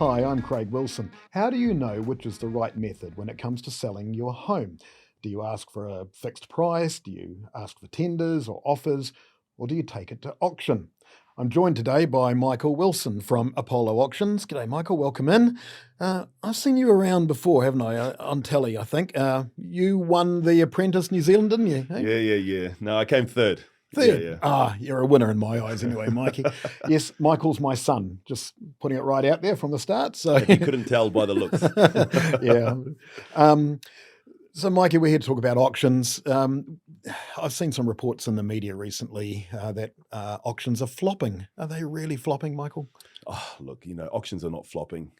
Hi, I'm Craig Wilson. How do you know which is the right method when it comes to selling your home? Do you ask for a fixed price? Do you ask for tenders or offers? Or do you take it to auction? I'm joined today by Michael Wilson from Apollo Auctions. G'day, Michael. Welcome in. I've seen you around before, haven't I? On telly, I think. You won the Apprentice New Zealand, didn't you? Hey? Yeah. No, I came third. Third. You're a winner in my eyes anyway, Mikey. Yes, Michael's my son. Just putting it right out there from the start. So If you couldn't tell by the looks. yeah. So, Mikey, we're here to talk about auctions. I've seen some reports in the media recently that auctions are flopping. Are they really flopping, Michael? Oh, look, auctions are not flopping.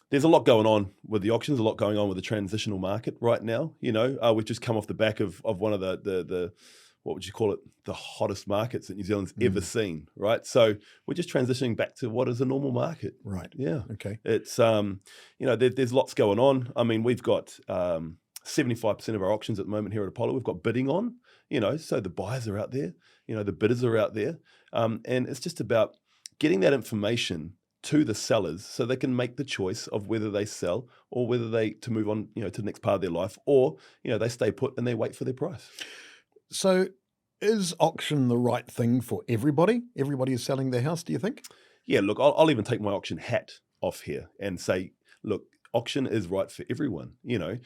There's a lot going on with the auctions, a lot going on with the transitional market right now. We've just come off the back of one of the what would you call it, the hottest markets that New Zealand's ever seen, right? So we're just transitioning back to what is a normal market. Right. Yeah. Okay. It's, there's lots going on. I mean, we've got 75% of our auctions at the moment here at Apollo, we've got bidding on, so the buyers are out there, the bidders are out there. And it's just about getting that information to the sellers so they can make the choice of whether they sell or whether to move on, to the next part of their life, or, they stay put and they wait for their price. So is auction the right thing for everybody? Everybody is selling their house, do you think? Yeah, look, I'll even take my auction hat off here and say, look, auction is right for everyone. There's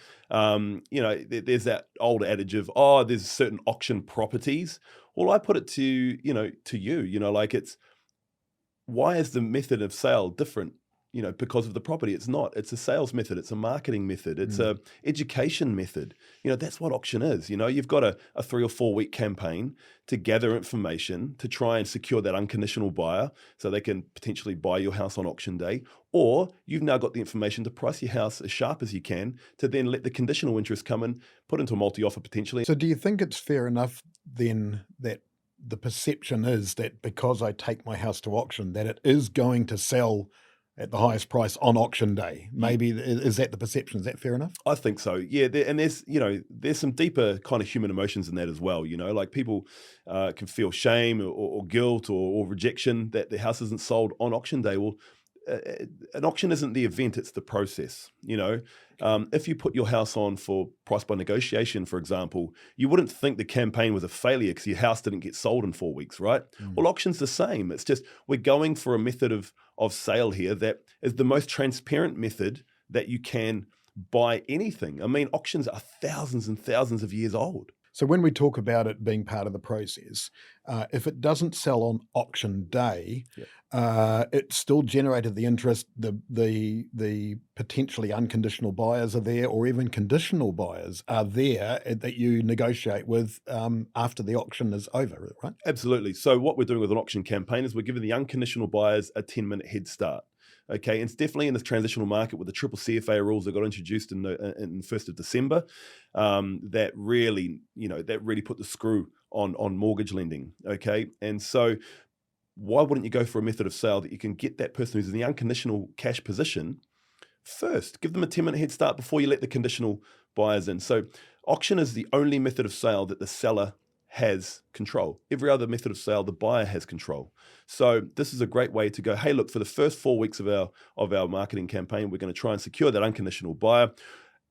that old adage of, there's certain auction properties. Well, I put it to you, it's, why is the method of sale different? Because of the property. It's not. It's a sales method. It's a marketing method. It's a education method. That's what auction is. You've got a 3 or 4 week campaign to gather information to try and secure that unconditional buyer so they can potentially buy your house on auction day. Or you've now got the information to price your house as sharp as you can to then let the conditional interest come in, put into a multi-offer potentially. So do you think it's fair enough then that the perception is that because I take my house to auction, that it is going to sell at the highest price on auction day? Maybe is that the perception? Is that fair enough? I think so. Yeah, there's some deeper kind of human emotions in that as well. Like people can feel shame or guilt or rejection that their house isn't sold on auction day. Well, an auction isn't the event; it's the process. If you put your house on for price by negotiation, for example, you wouldn't think the campaign was a failure because your house didn't get sold in 4 weeks, right? Well, auction's the same. It's just we're going for a method of sale here that is the most transparent method that you can buy anything. I mean, auctions are thousands and thousands of years old. So when we talk about it being part of the process, if it doesn't sell on auction day, it still generated the interest. The potentially unconditional buyers are there, or even conditional buyers are there that you negotiate with after the auction is over, right? Absolutely. So what we're doing with an auction campaign is we're giving the unconditional buyers a 10-minute head start. Okay, and it's definitely in this transitional market with the triple CFA rules that got introduced in 1st of December that really put the screw on mortgage lending. Okay, and so why wouldn't you go for a method of sale that you can get that person who's in the unconditional cash position first? Give them a 10-minute head start before you let the conditional buyers in. So auction is the only method of sale that the seller has control. Every other method of sale, the buyer has control. So this is a great way to go, hey, look, for the first 4 weeks of our marketing campaign, we're going to try and secure that unconditional buyer.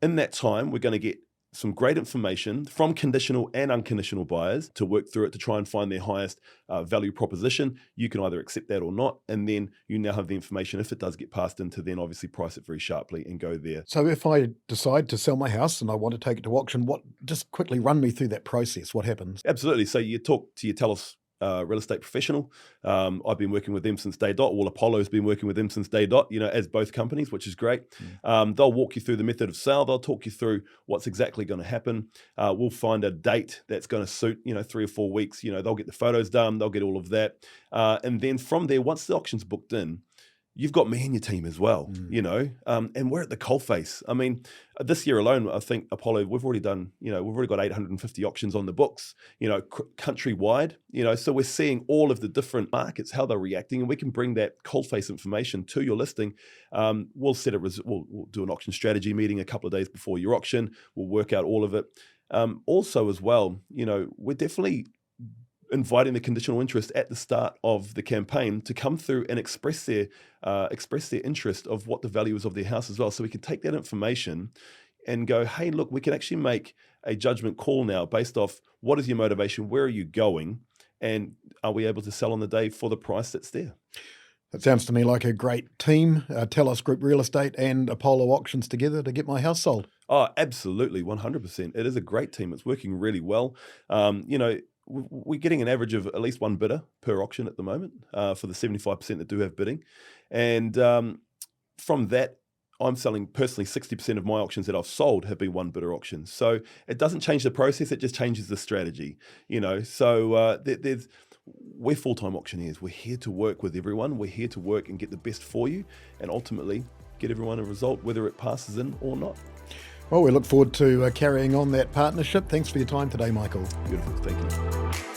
In that time, we're going to get some great information from conditional and unconditional buyers to work through it to try and find their highest value proposition. You can either accept that or not, and then you now have the information if it does get passed in to then obviously price it very sharply and go there. So if I decide to sell my house and I want to take it to auction, just quickly run me through that process. What happens? Absolutely. So you talk to your Telos real estate professional. I've been working with them since day dot. Well, Apollo's been working with them since day dot, as both companies, which is great. They'll walk you through the method of sale. They'll talk you through what's exactly going to happen. We'll find a date that's going to suit, 3 or 4 weeks. They'll get the photos done. They'll get all of that. And then from there, once the auction's booked in, you've got me and your team as well, and we're at the coalface. I mean, this year alone, I think Apollo, we've already got 850 auctions on the books, countrywide, so we're seeing all of the different markets, how they're reacting, and we can bring that coalface information to your listing. We'll do an auction strategy meeting a couple of days before your auction. We'll work out all of it. Also as well, we're definitely inviting the conditional interest at the start of the campaign to come through and express their interest of what the value is of their house as well. So we can take that information and go, hey, look, we can actually make a judgment call now based off what is your motivation, where are you going, and are we able to sell on the day for the price that's there? That sounds to me like a great team, Telos Group Real Estate and Apollo Auctions together to get my house sold. Oh, absolutely, 100%. It is a great team. It's working really well. We're getting an average of at least one bidder per auction at the moment for the 75% that do have bidding. And from that, I'm selling personally 60% of my auctions that I've sold have been one bidder auctions. So it doesn't change the process, it just changes the strategy, So we're full-time auctioneers. We're here to work with everyone. We're here to work and get the best for you and ultimately get everyone a result, whether it passes in or not. Well, we look forward to carrying on that partnership. Thanks for your time today, Michael. Beautiful. Thank you.